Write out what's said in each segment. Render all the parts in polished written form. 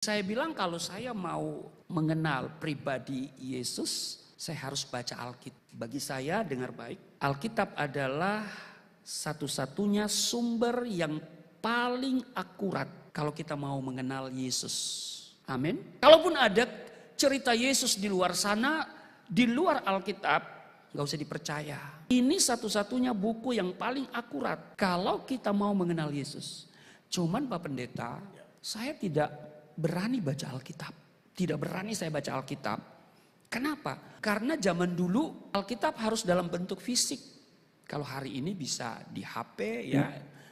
Saya bilang kalau saya mau mengenal pribadi Yesus, saya harus baca Alkitab. Bagi saya, dengar baik, Alkitab adalah satu-satunya sumber yang paling akurat kalau kita mau mengenal Yesus. Amin. Kalaupun ada cerita Yesus di luar sana, di luar Alkitab, gak usah dipercaya. Ini satu-satunya buku yang paling akurat kalau kita mau mengenal Yesus. Cuman Pak Pendeta, saya tidak berani baca Alkitab. Tidak berani saya baca Alkitab. Kenapa? Karena zaman dulu Alkitab harus dalam bentuk fisik. Kalau hari ini bisa di HP ya,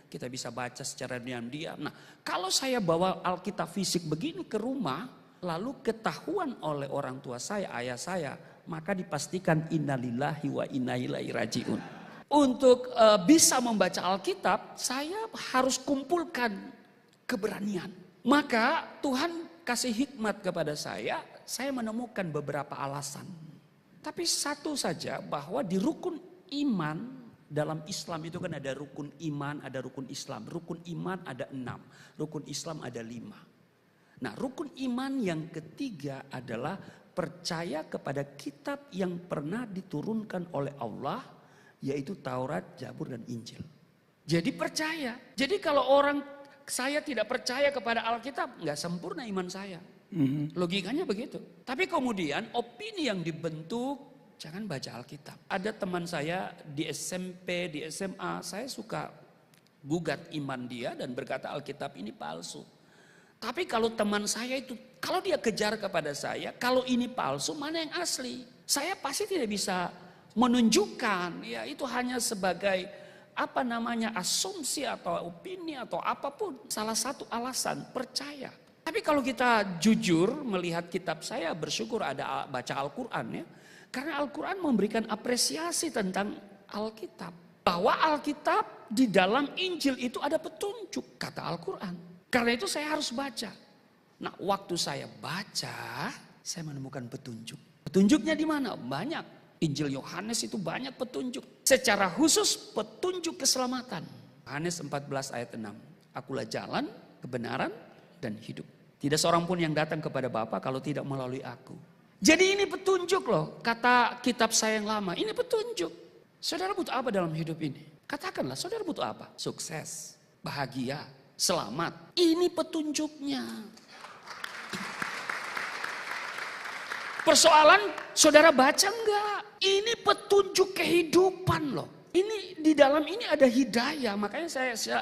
kita bisa baca secara diam-diam. Nah, kalau saya bawa Alkitab fisik begini ke rumah, lalu ketahuan oleh orang tua saya, ayah saya, maka dipastikan innalillahi wa inna ilaihi rajiun. Untuk bisa membaca Alkitab, saya harus kumpulkan keberanian. Maka Tuhan kasih hikmat kepada saya menemukan beberapa alasan. Tapi satu saja, bahwa di rukun iman, dalam Islam itu kan ada rukun iman, ada rukun Islam. Rukun iman ada 6, rukun Islam ada 5. Nah, rukun iman yang ketiga adalah percaya kepada kitab yang pernah diturunkan oleh Allah, yaitu Taurat, Zabur, dan Injil. Jadi percaya. Jadi kalau saya tidak percaya kepada Alkitab, nggak sempurna iman saya. Logikanya begitu. Tapi kemudian opini yang dibentuk, jangan baca Alkitab. Ada teman saya di SMP, di SMA, saya suka gugat iman dia dan berkata Alkitab ini palsu. Tapi kalau teman saya itu, kalau dia kejar kepada saya, kalau ini palsu, mana yang asli? Saya pasti tidak bisa menunjukkan, ya itu hanya sebagai asumsi atau opini atau apapun. Salah satu alasan, percaya. Tapi kalau kita jujur melihat kitab saya, bersyukur ada baca Al-Quran ya. Karena Al-Quran memberikan apresiasi tentang Alkitab. Bahwa Alkitab di dalam Injil itu ada petunjuk, kata Al-Quran. Karena itu saya harus baca. Nah, waktu saya baca, saya menemukan petunjuk. Petunjuknya di mana? Banyak. Injil Yohanes itu banyak petunjuk. Secara khusus petunjuk keselamatan. Yohanes 14 ayat 6. Akulah jalan, kebenaran, dan hidup. Tidak seorang pun yang datang kepada Bapa kalau tidak melalui aku. Jadi ini petunjuk loh. Kata kitab saya yang lama. Ini petunjuk. Saudara butuh apa dalam hidup ini? Katakanlah, saudara butuh apa? Sukses, bahagia, selamat. Ini petunjuknya. Persoalan saudara baca enggak? Ini petunjuk kehidupan loh. Ini di dalam ini ada hidayah. Makanya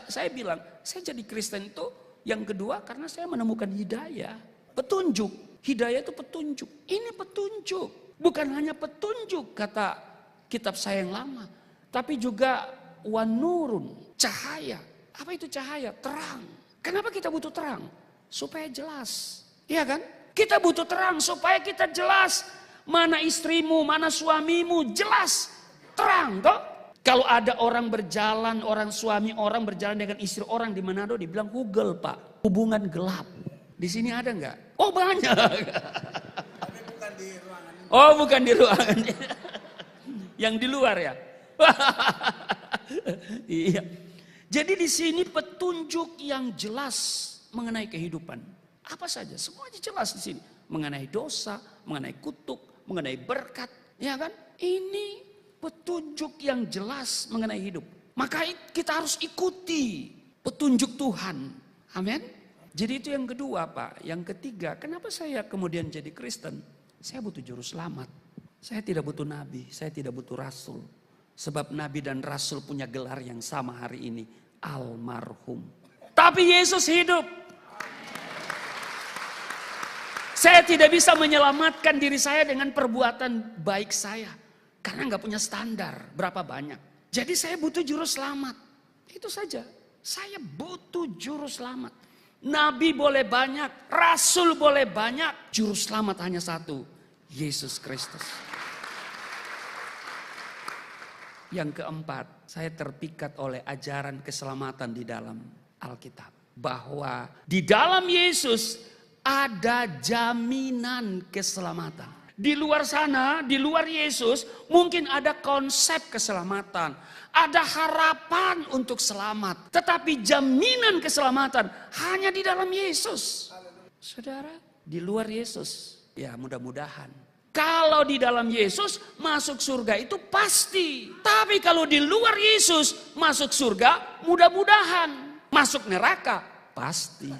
saya bilang, saya jadi Kristen itu yang kedua karena saya menemukan hidayah. Petunjuk. Hidayah itu petunjuk. Ini petunjuk. Bukan hanya petunjuk kata kitab saya yang lama. Tapi juga wanurun, cahaya. Apa itu cahaya? Terang. Kenapa kita butuh terang? Supaya jelas. Iya kan? Kita butuh terang supaya kita jelas. Mana istrimu, mana suamimu, jelas. Terang toh. Kalau ada orang berjalan, suami orang berjalan dengan istri orang di Manado, dibilang hugel Pak. Hubungan gelap. Di sini ada enggak? Oh banyak. Tapi bukan di ruangan ini. Oh bukan di ruangan. Yang di luar ya. Iya. Jadi di sini petunjuk yang jelas mengenai kehidupan. Apa saja, semuanya jelas di sini. Mengenai dosa, mengenai kutuk, mengenai berkat. Ya kan? Ini petunjuk yang jelas mengenai hidup. Maka kita harus ikuti petunjuk Tuhan. Amin. Jadi itu yang kedua Pak. Yang ketiga, kenapa saya kemudian jadi Kristen? Saya butuh juru selamat. Saya tidak butuh nabi, saya tidak butuh rasul. Sebab nabi dan rasul punya gelar yang sama hari ini. Almarhum. Tapi Yesus hidup. Saya tidak bisa menyelamatkan diri saya dengan perbuatan baik saya. Karena nggak punya standar berapa banyak. Jadi saya butuh juru selamat. Itu saja. Saya butuh juru selamat. Nabi boleh banyak, rasul boleh banyak. Juru selamat hanya satu. Yesus Kristus. Yang keempat, saya terpikat oleh ajaran keselamatan di dalam Alkitab. Bahwa di dalam Yesus ada jaminan keselamatan. Di luar sana, di luar Yesus, mungkin ada konsep keselamatan. Ada harapan untuk selamat. Tetapi jaminan keselamatan hanya di dalam Yesus. Saudara, di luar Yesus, ya mudah-mudahan. Kalau di dalam Yesus masuk surga itu pasti. Tapi kalau di luar Yesus masuk surga mudah-mudahan. Masuk neraka pasti.